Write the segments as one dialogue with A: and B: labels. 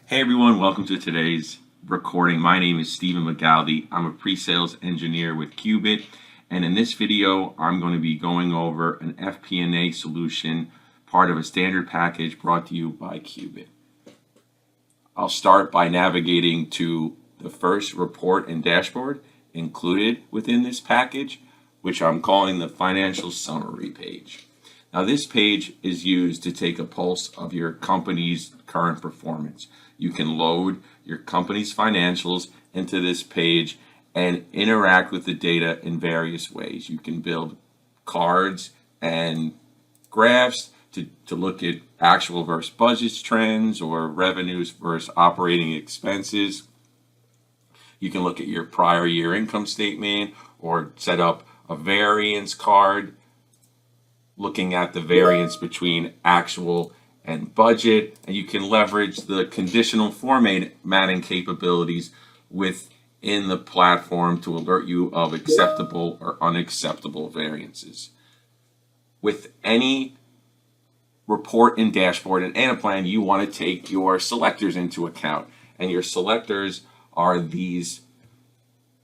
A: Hey everyone, welcome to today's recording. My name is Stephen McGaldy. I'm a pre-sales engineer with Qubit, and in this video I'm going to be going over an FP&A solution, part of a standard package brought to you by Qubit. I'll start by navigating to the first report and dashboard included within this package, which I'm calling the financial summary page. Now, this page is used to take a pulse of your company's current performance. You can load your company's financials into this page and interact with the data in various ways. You can build cards and graphs to look at actual versus budgets trends or revenues versus operating expenses. You can look at your prior year income statement or set up a variance card looking at the variance between actual and budget, and you can leverage the conditional formatting capabilities within the platform to alert you of acceptable or unacceptable variances. With any report and dashboard in Anaplan, you want to take your selectors into account, and your selectors are these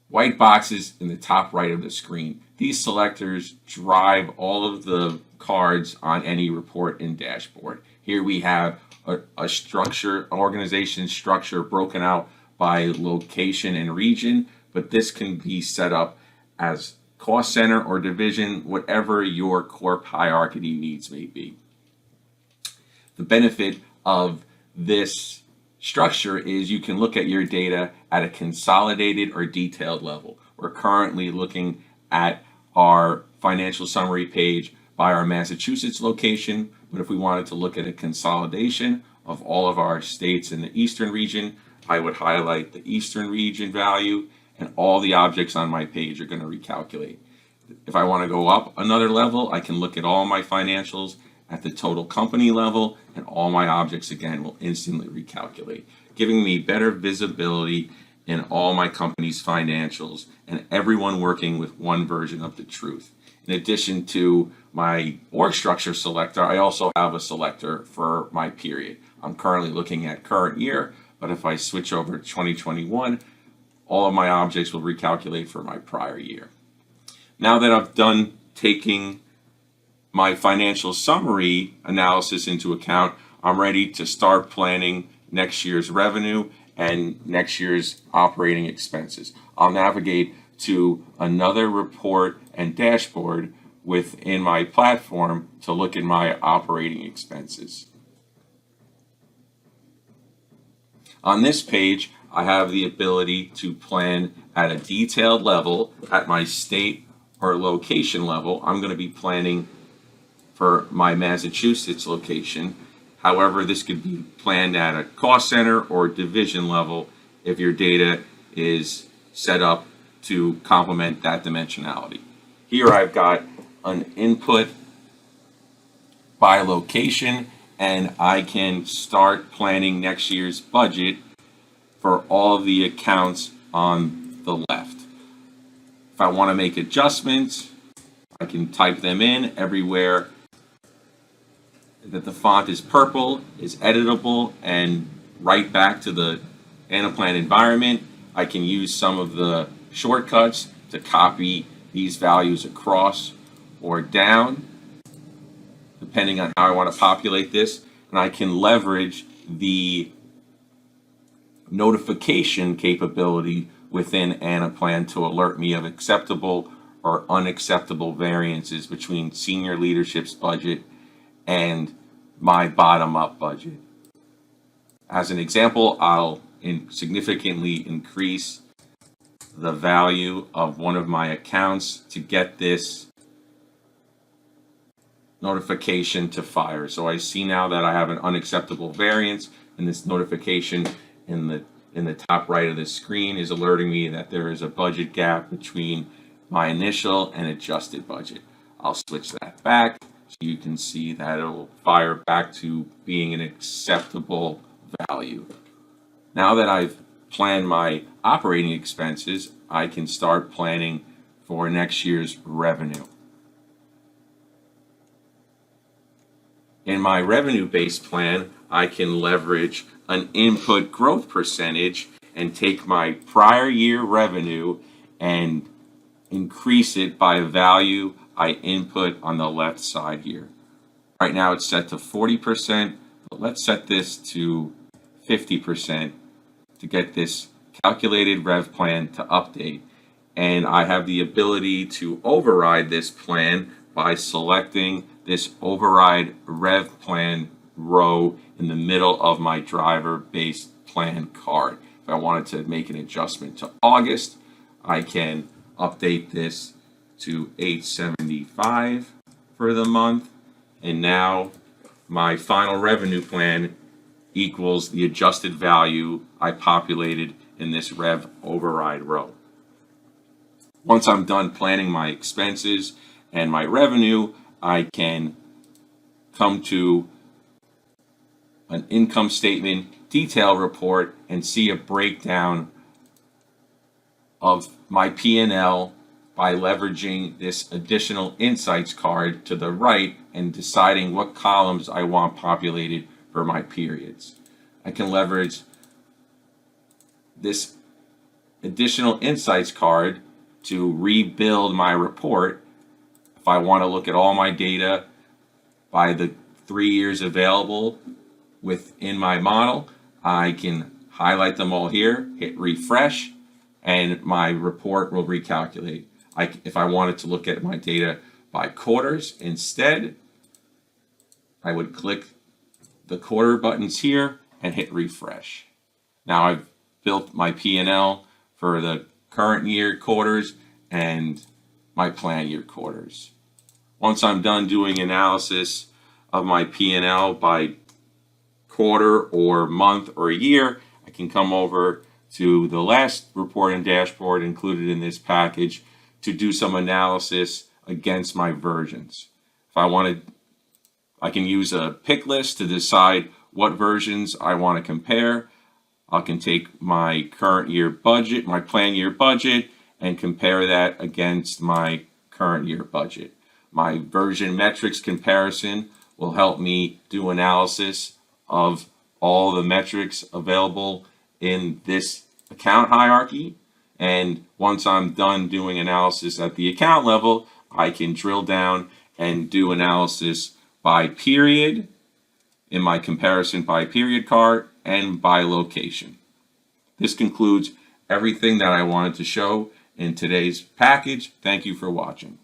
A: white boxes in the top right of the screen. These selectors drive all of the cards on any report and dashboard. Here we have a structure, organization structure broken out by location and region, but this can be set up as cost center or division, whatever your corp hierarchy needs may be. The benefit of this structure is you can look at your data at a consolidated or detailed level. We're currently looking at our financial summary page by our Massachusetts location, but if we wanted to look at a consolidation of all of our states in the eastern region, I would highlight the eastern region value, and all the objects on my page are going to recalculate. If I want to go up another level, I can look at all my financials at the total company level, and all my objects again will instantly recalculate, giving me better visibility in all my company's financials and everyone working with one version of the truth. In addition to my org structure selector, I also have a selector for my period. I'm currently looking at current year, but if I switch over to 2021, all of my objects will recalculate for my prior year. Now that I've done taking my financial summary analysis into account, I'm ready to start planning next year's revenue and next year's operating expenses. I'll navigate to another report and dashboard within my platform to look at my operating expenses. On this page, I have the ability to plan at a detailed level at my state or location level. I'm going to be planning for my Massachusetts location. However, this could be planned at a cost center or division level if your data is set up to complement that dimensionality. Here I've got an input by location, and I can start planning next year's budget for all of the accounts on the left. If I want to make adjustments, I can type them in. Everywhere that the font is purple is editable and right back to the Anaplan environment. I can use some of the shortcuts to copy these values across or down, depending on how I want to populate this. And I can leverage the notification capability within Anaplan to alert me of acceptable or unacceptable variances between senior leadership's budget and my bottom-up budget. As an example, I'll significantly increase the value of one of my accounts to get this notification to fire. So I see now that I have an unacceptable variance, and this notification in the top right of the screen is alerting me that there is a budget gap between my initial and adjusted budget. I'll switch that back so you can see that it will fire back to being an acceptable value. Now that I've planned my operating expenses, I can start planning for next year's revenue. In my revenue-based plan, I can leverage an input growth percentage and take my prior year revenue and increase it by a value I input on the left side here. Right now it's set to 40%, but let's set this to 50% to get this calculated rev plan to update. And I have the ability to override this plan by selecting this override rev plan row in the middle of my driver based plan card. If I wanted to make an adjustment to August, I can update this to 875 for the month, and now my final revenue plan equals the adjusted value I populated in this rev override row. Once I'm done planning my expenses and my revenue, I can come to an income statement detail report and see a breakdown of my P&L by leveraging this additional insights card to the right and deciding what columns I want populated for my periods. I can leverage this additional insights card to rebuild my report. If I want to look at all my data by the 3 years available within my model, I can highlight them all here, hit refresh, and my report will recalculate. If I wanted to look at my data by quarters instead, I would click the quarter buttons here and hit refresh. Now I've built my P&L for the current year quarters and my plan year quarters. Once I'm done doing analysis of my P&L by quarter or month or year, I can come over to the last report and dashboard included in this package to do some analysis against my versions. If I wanted, I can use a pick list to decide what versions I want to compare. I can take my current year budget, my plan year budget, and compare that against my current year budget. My version metrics comparison will help me do analysis of all the metrics available in this account hierarchy. And once I'm done doing analysis at the account level, I can drill down and do analysis by period in my comparison by period card and by location. This concludes everything that I wanted to show in today's package. Thank you for watching.